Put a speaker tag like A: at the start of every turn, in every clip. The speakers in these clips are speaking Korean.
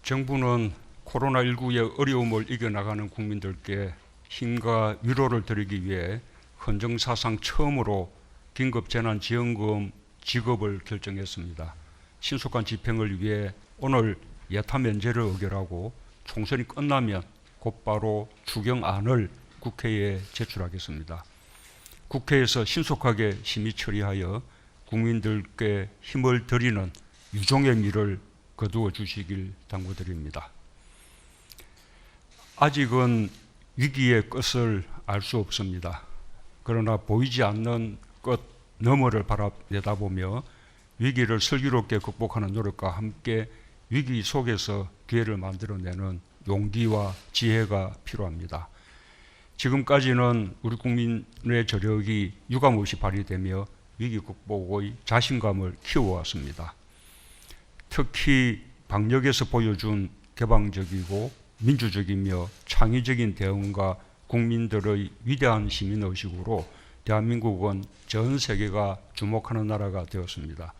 A: 정부는 코로나19의 어려움을 이겨나가는 국민들께 힘과 위로를 드리기 위해 헌정사상 처음으로 긴급재난지원금 지급을 결정했습니다. 신속한 집행을 위해 오늘 예타 면제를 의결하고 총선이 끝나면 곧바로 추경안을 국회에 제출하겠습니다. 국회에서 신속하게 심의 처리하여 국민들께 힘을 드리는 유종의 미를 거두어 주시길 당부드립니다. 아직은 위기의 끝을 알 수 없습니다. 그러나 보이지 않는 끝 너머를 내다보며 위기를 슬기롭게 극복하는 노력과 함께 위기 속에서 기회를 만들어내는 용기와 지혜가 필요합니다. 지금까지는 우리 국민의 저력이 유감없이 발휘되며 위기 극복의 자신감을 키워왔습니다. 특히 방역에서 보여준 개방적이고 민주적이며 창의적인 대응과 국민들의 위대한 시민의식으로 대한민국은 전 세계가 주목하는 나라가 되었습니다.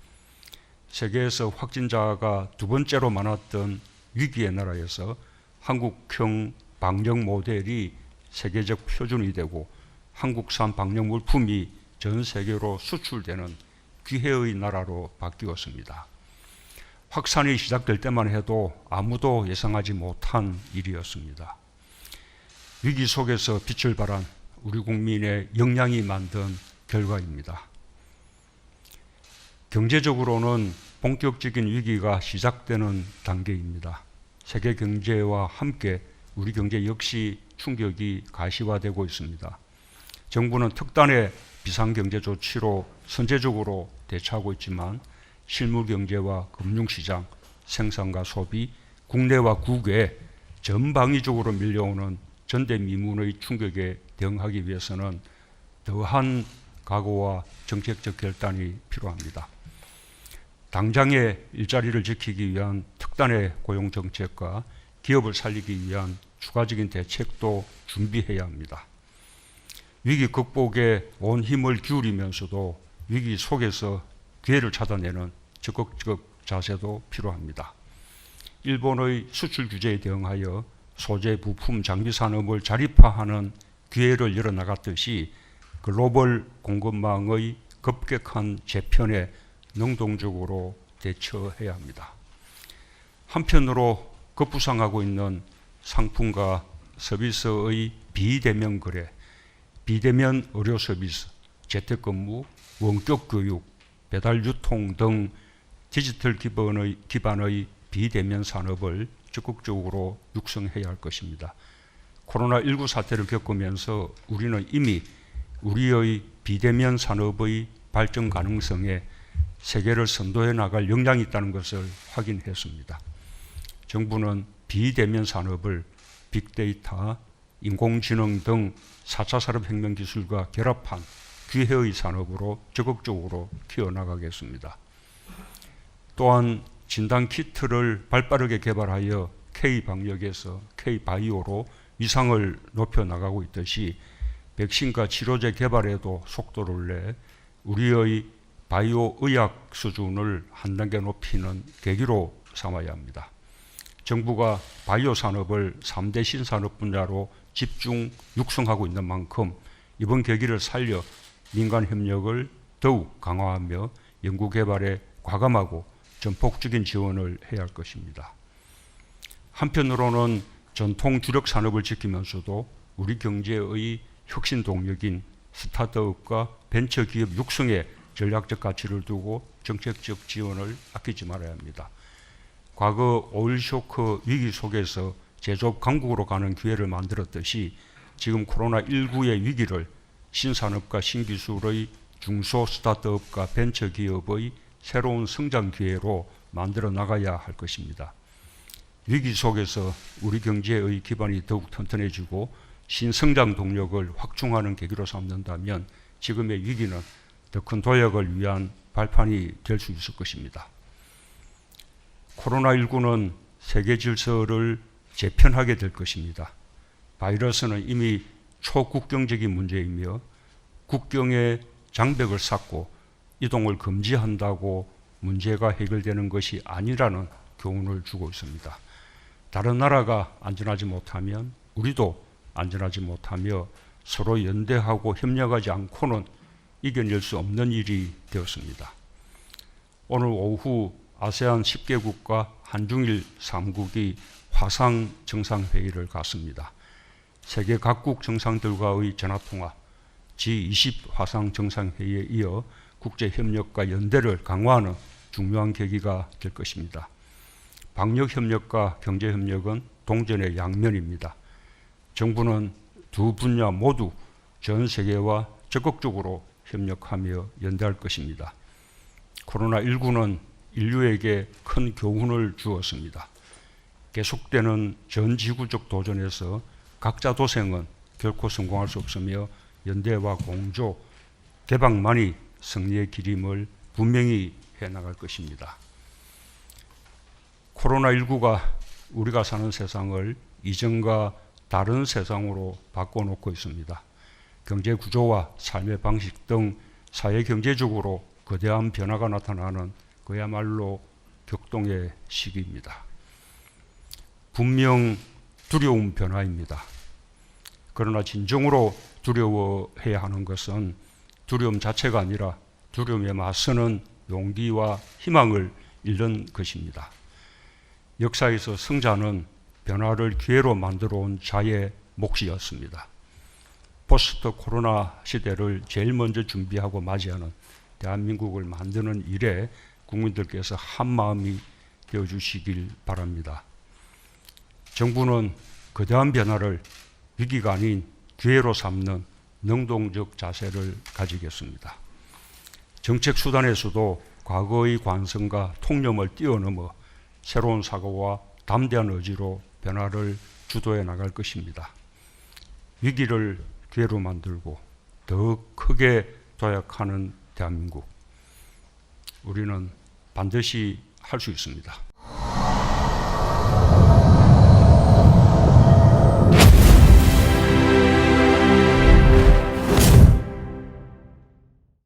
A: 세계에서 확진자가 두 번째로 많았던 위기의 나라에서 한국형 방역 모델이 세계적 표준이 되고 한국산 방역 물품이 전 세계로 수출되는 기회의 나라로 바뀌었습니다. 확산이 시작될 때만 해도 아무도 예상하지 못한 일이었습니다. 위기 속에서 빛을 발한 우리 국민의 역량이 만든 결과입니다. 경제적으로는 본격적인 위기가 시작되는 단계입니다. 세계 경제와 함께 우리 경제 역시 충격이 가시화되고 있습니다. 정부는 특단의 비상경제 조치로 선제적으로 대처하고 있지만 실물 경제와 금융시장, 생산과 소비, 국내와 국외 전방위적으로 밀려오는 전대미문의 충격에 대응하기 위해서는 더한 각오와 정책적 결단이 필요합니다. 당장의 일자리를 지키기 위한 특단의 고용정책과 기업을 살리기 위한 추가적인 대책도 준비해야 합니다. 위기 극복에 온 힘을 기울이면서도 위기 속에서 기회를 찾아내는 적극적 자세도 필요합니다. 일본의 수출 규제에 대응하여 소재, 부품, 장비 산업을 자립화하는 기회를 열어나갔듯이 글로벌 공급망의 급격한 재편에 능동적으로 대처해야 합니다. 한편으로 급부상하고 있는 상품과 서비스의 비대면 거래, 비대면 의료 서비스, 재택근무, 원격 교육, 배달 유통 등 디지털 기반의 비대면 산업을 적극적으로 육성해야 할 것입니다. 코로나19 사태를 겪으면서 우리는 이미 우리의 비대면 산업의 발전 가능성에 세계를 선도해 나갈 역량이 있다는 것을 확인했습니다. 정부는 비대면 산업을 빅데이터, 인공지능 등 4차 산업혁명 기술과 결합한 기회의 산업으로 적극적으로 키워나가겠습니다. 또한 진단키트를 발빠르게 개발하여 K방역에서 K바이오로 위상을 높여나가고 있듯이 백신과 치료제 개발에도 속도를 내 우리의 바이오 의학 수준을 한 단계 높이는 계기로 삼아야 합니다. 정부가 바이오 산업을 3대 신산업 분야로 집중 육성하고 있는 만큼 이번 계기를 살려 민간 협력을 더욱 강화하며 연구개발에 과감하고 전폭적인 지원을 해야 할 것입니다. 한편으로는 전통 주력 산업을 지키면서도 우리 경제의 혁신 동력인 스타트업과 벤처기업 육성에 전략적 가치를 두고 정책적 지원을 아끼지 말아야 합니다. 과거 오일 쇼크 위기 속에서 제조업 강국으로 가는 기회를 만들었듯이 지금 코로나19의 위기를 신산업과 신기술의 중소 스타트업과 벤처기업의 새로운 성장 기회로 만들어 나가야 할 것입니다. 위기 속에서 우리 경제의 기반이 더욱 튼튼해지고 신성장 동력을 확충하는 계기로 삼는다면 지금의 위기는 더 큰 도약을 위한 발판이 될 수 있을 것입니다. 코로나19는 세계 질서를 재편하게 될 것입니다. 바이러스는 이미 초국경적인 문제이며 국경에 장벽을 쌓고 이동을 금지한다고 문제가 해결되는 것이 아니라는 교훈을 주고 있습니다. 다른 나라가 안전하지 못하면 우리도 안전하지 못하며 서로 연대하고 협력하지 않고는 이겨낼 수 없는 일이 되었습니다. 오늘 오후 아세안 10개국과 한중일 3국이 화상 정상회의를 갖습니다. 세계 각국 정상들과의 전화통화, G20 화상 정상회의에 이어 국제협력과 연대를 강화하는 중요한 계기가 될 것입니다. 방역협력과 경제협력은 동전의 양면입니다. 정부는 두 분야 모두 전 세계와 적극적으로 협력하며 연대할 것입니다. 코로나19는 인류에게 큰 교훈을 주었습니다. 계속되는 전 지구적 도전에서 각자 도생은 결코 성공할 수 없으며 연대와 공조, 개방만이 승리의 길임을 분명히 해나갈 것입니다. 코로나19가 우리가 사는 세상을 이전과 다른 세상으로 바꿔놓고 있습니다. 경제 구조와 삶의 방식 등 사회 경제적으로 거대한 변화가 나타나는 그야말로 격동의 시기입니다. 분명 두려운 변화입니다. 그러나 진정으로 두려워해야 하는 것은 두려움 자체가 아니라 두려움에 맞서는 용기와 희망을 잃는 것입니다. 역사에서 승자는 변화를 기회로 만들어 온 자의 몫이었습니다. 포스트 코로나 시대를 제일 먼저 준비하고 맞이하는 대한민국을 만드는 일에 국민들께서 한마음이 되어주시길 바랍니다. 정부는 거대한 변화를 위기가 아닌 기회로 삼는 능동적 자세를 가지겠습니다. 정책 수단에서도 과거의 관성과 통념을 뛰어넘어 새로운 사고와 담대한 의지로 변화를 주도해 나갈 것입니다. 위기를 기회로 만들고 더 크게 도약하는 대한민국, 우리는 반드시 할 수 있습니다.